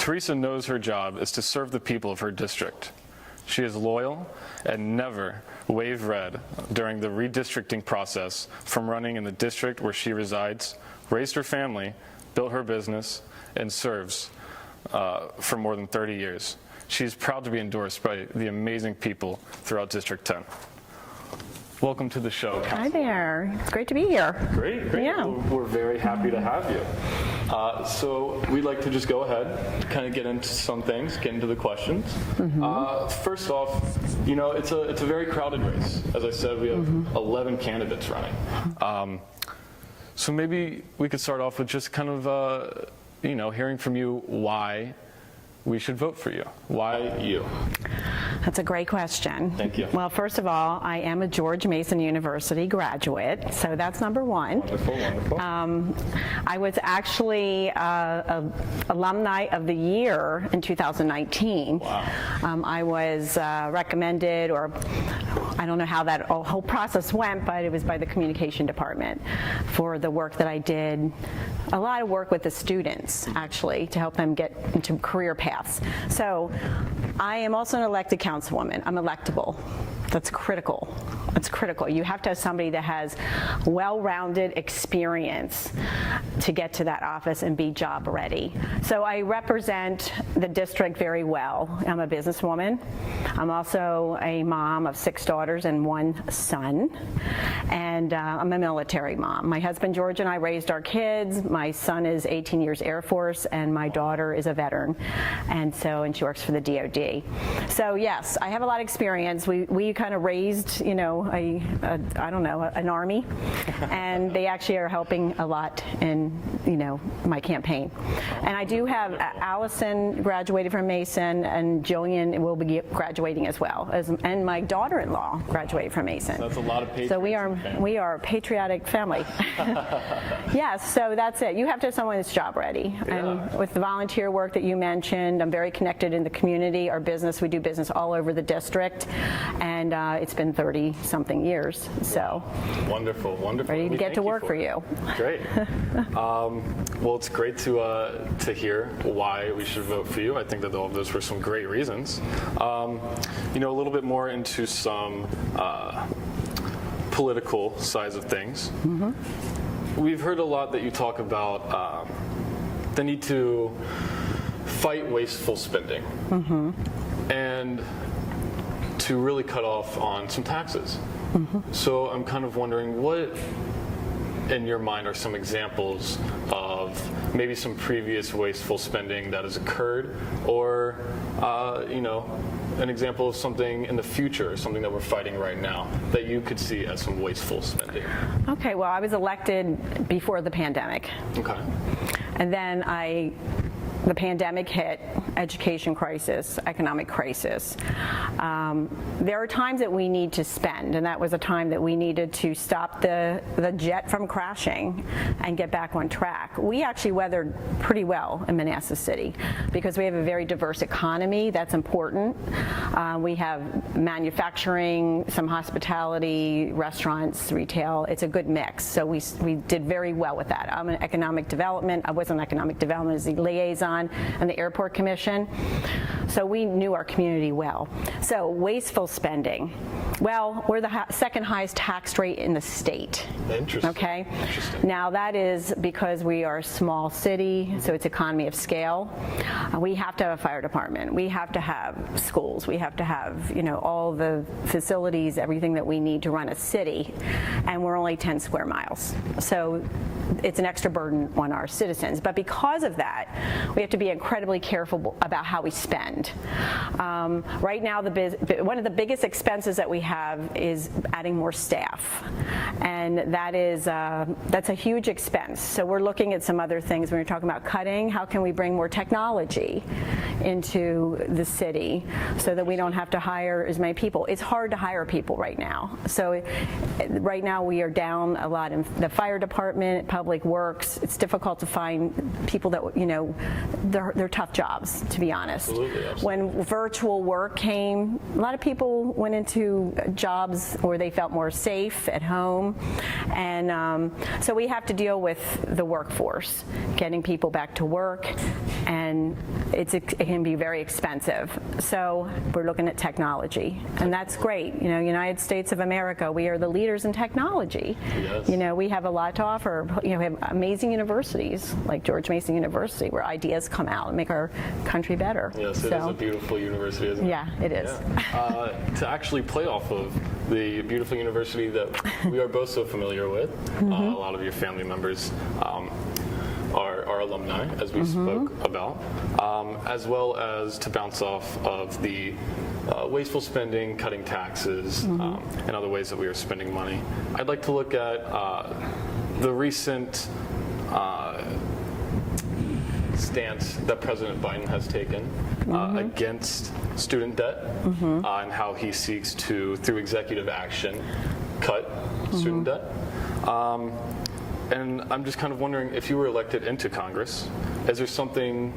Theresa knows her job is to serve the people of her district. She is loyal and never waved red during the redistricting process from running in the district where she resides, raised her family, built her business, and serves for more than 30 years. She is proud to be endorsed by the amazing people throughout District 10. Welcome to the show, Councilwoman. Hi there. It's great to be here. Great. Yeah. We're very happy to have you. So we'd like to just go ahead, kind of get into some things, get into the questions. First off, you know, it's a very crowded race. As I said, we have 11 candidates running. So maybe we could start off with just kind of, you know, hearing from you why we should vote for you. Why you? That's a great question. Thank you. Well, first of all, I am a George Mason University graduate, so that's number one. Wonderful. I was actually Alumni of the Year in 2019. Wow. I was recommended, or I don't know how that whole process went, but it was by the communication department for the work that I did. A lot of work with the students, actually, to help them get into career paths. So I am also an elected councilwoman. I'm electable. That's critical. It's critical. You have to have somebody that has well-rounded experience to get to that office and be job ready. So I represent the district very well. I'm a businesswoman. I'm also a mom of 6 daughters and 1 son. And I'm a military mom. My husband George and I raised our kids. My son is 18 years Air Force, and my daughter is a veteran. And she works for the DOD. So yes, I have a lot of experience. We kind of raised, you know, I don't know, an army, and they actually are helping a lot in, you know, my campaign. And I do have Allison graduated from Mason, and Jillian will be graduating as well, and my daughter-in-law graduated from Mason. That's a lot of patriots. So we are a patriotic family. Yes, so that's it. You have to have someone that's job ready. Yeah. And with the volunteer work that you mentioned, I'm very connected in the community. Our business, we do business all over the district, and it's been 30-something years. So wonderful. Ready to get to work for you. Great. Well, it's great to hear why we should vote for you. I think that all of those were some great reasons. You know, a little bit more into some political sides of things. We've heard a lot that you talk about the need to fight wasteful spending and to really cut off on some taxes. So I'm kind of wondering, what in your mind are some examples of maybe some previous wasteful spending that has occurred, or you know, an example of something in the future, something that we're fighting right now that you could see as some wasteful spending? Okay, well, I was elected before the pandemic. Okay. And then the pandemic hit, education crisis, economic crisis. There are times that we need to spend, and that was a time that we needed to stop the jet from crashing and get back on track. We actually weathered pretty well in Manassas City because we have a very diverse economy. That's important. We have manufacturing, some hospitality, restaurants, retail. It's a good mix. So we did very well with that. I'm in economic development. I was in economic development as the liaison and the airport commission. So we knew our community well. So wasteful spending. Well, we're the second highest tax rate in the state. Interesting. Okay. Interesting. Now that is because we are a small city, so it's economy of scale. We have to have a fire department. We have to have schools. We have to have, you know, all the facilities, everything that we need to run a city, and we're only 10 square miles. So it's an extra burden on our citizens. But because of that, we have to be incredibly careful about how we spend. Right now, one of the biggest expenses that we have is adding more staff, and that's a huge expense. So we're looking at some other things when we're talking about cutting. How can we bring more technology into the city so that we don't have to hire as many people. It's hard to hire people right now. So right now we are down a lot in the fire department, public works. It's difficult to find people that, you know, they're tough jobs, to be honest. Absolutely. When virtual work came, a lot of people went into jobs where they felt more safe at home. And so we have to deal with the workforce, getting people back to work, and it can be very expensive. So we're looking at technology, and that's great. You know, United States of America, we are the leaders in technology. Yes. You know, we have a lot to offer. You know, we have amazing universities like George Mason University where ideas come out and make our country better. Yes, it is a beautiful university, isn't it? Yeah, it is. Yeah. To actually play off of the beautiful university that we are both so familiar with, a lot of your family members are alumni, as we spoke about, as well as to bounce off of the wasteful spending, cutting taxes, and other ways that we are spending money. I'd like to look at the recent stance that President Biden has taken against student debt and how he seeks to, through executive action, cut student debt. And I'm just kind of wondering, if you were elected into Congress, is there something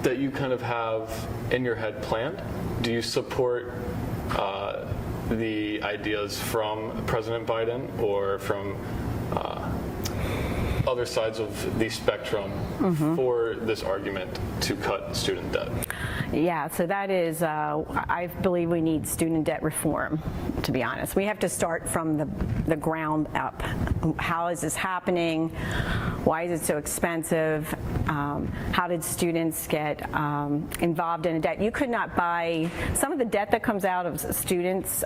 that you kind of have in your head planned? Do you support the ideas from President Biden or from other sides of the spectrum for this argument to cut student debt? Yeah, so that is, I believe we need student debt reform, to be honest. We have to start from the ground up. How is this happening? Why is it so expensive? How did students get involved in a debt? You could not buy, some of the debt that comes out of students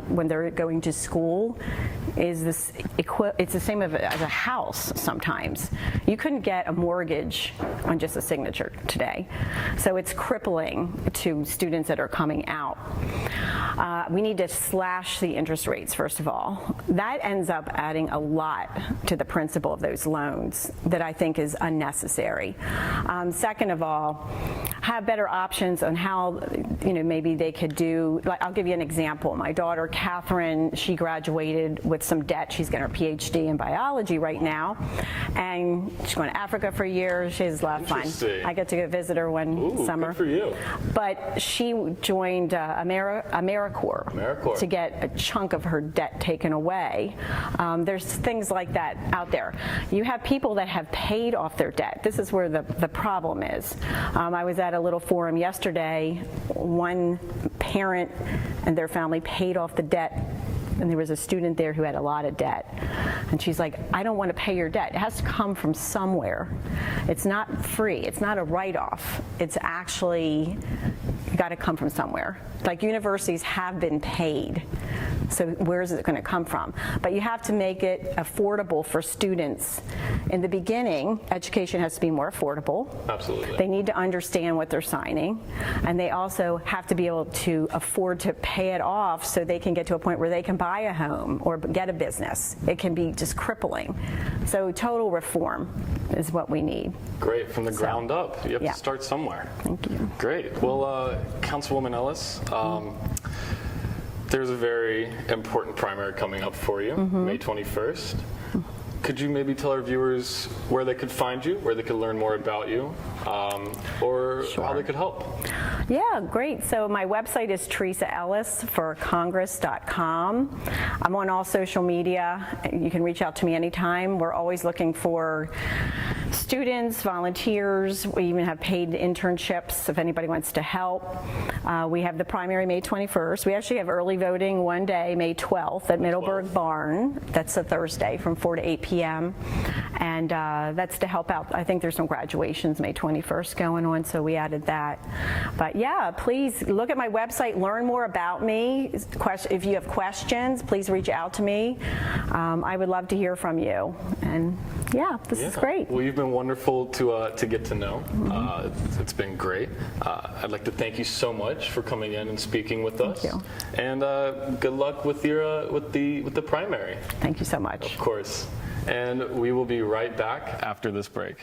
when they're going to school is this, it's the same as a house sometimes. You couldn't get a mortgage on just a signature today. So it's crippling to students that are coming out. We need to slash the interest rates, first of all. That ends up adding a lot to the principal of those loans that I think is unnecessary. Second of all, have better options on how, you know, maybe they could do, like, I'll give you an example. My daughter, Catherine, she graduated with some debt. She's getting her PhD in biology right now, and she's going to Africa for a year. She has a lot of fun. I get to go visit her one summer. Good for you. But she joined AmeriCorps to get a chunk of her debt taken away. There's things like that out there. You have people that have paid off their debt. This is where the problem is. I was at a little forum yesterday. One parent and their family paid off the debt, and there was a student there who had a lot of debt. And she's like, I don't want to pay your debt. It has to come from somewhere. It's not free. It's not a write-off. It's actually got to come from somewhere. Like, universities have been paid. So where is it going to come from? But you have to make it affordable for students. In the beginning, education has to be more affordable. Absolutely. They need to understand what they're signing. And they also have to be able to afford to pay it off so they can get to a point where they can buy a home or get a business. It can be just crippling. So total reform is what we need. Great. From the ground up. You have to start somewhere. Thank you. Great. Well, Councilwoman Ellis, there's a very important primary coming up for you, May 21st. Could you maybe tell our viewers where they could find you, where they could learn more about you, or how they could help? Yeah, great. So my website is theresaellisforcongress.com. I'm on all social media. You can reach out to me anytime. We're always looking for students, volunteers. We even have paid internships if anybody wants to help. We have the primary May 21st. We actually have early voting one day, May 12th at Middleburg Barn. That's a Thursday from 4 to 8 p.m. And that's to help out. I think there's some graduations May 21st going on, so we added that. But yeah, please look at my website, learn more about me. If you have questions, please reach out to me. I would love to hear from you. And yeah, this is great. Well, you've been wonderful to get to know. It's been great. I'd like to thank you so much for coming in and speaking with us. Thank you. And good luck with your with the primary. Thank you so much. Of course. And we will be right back after this break.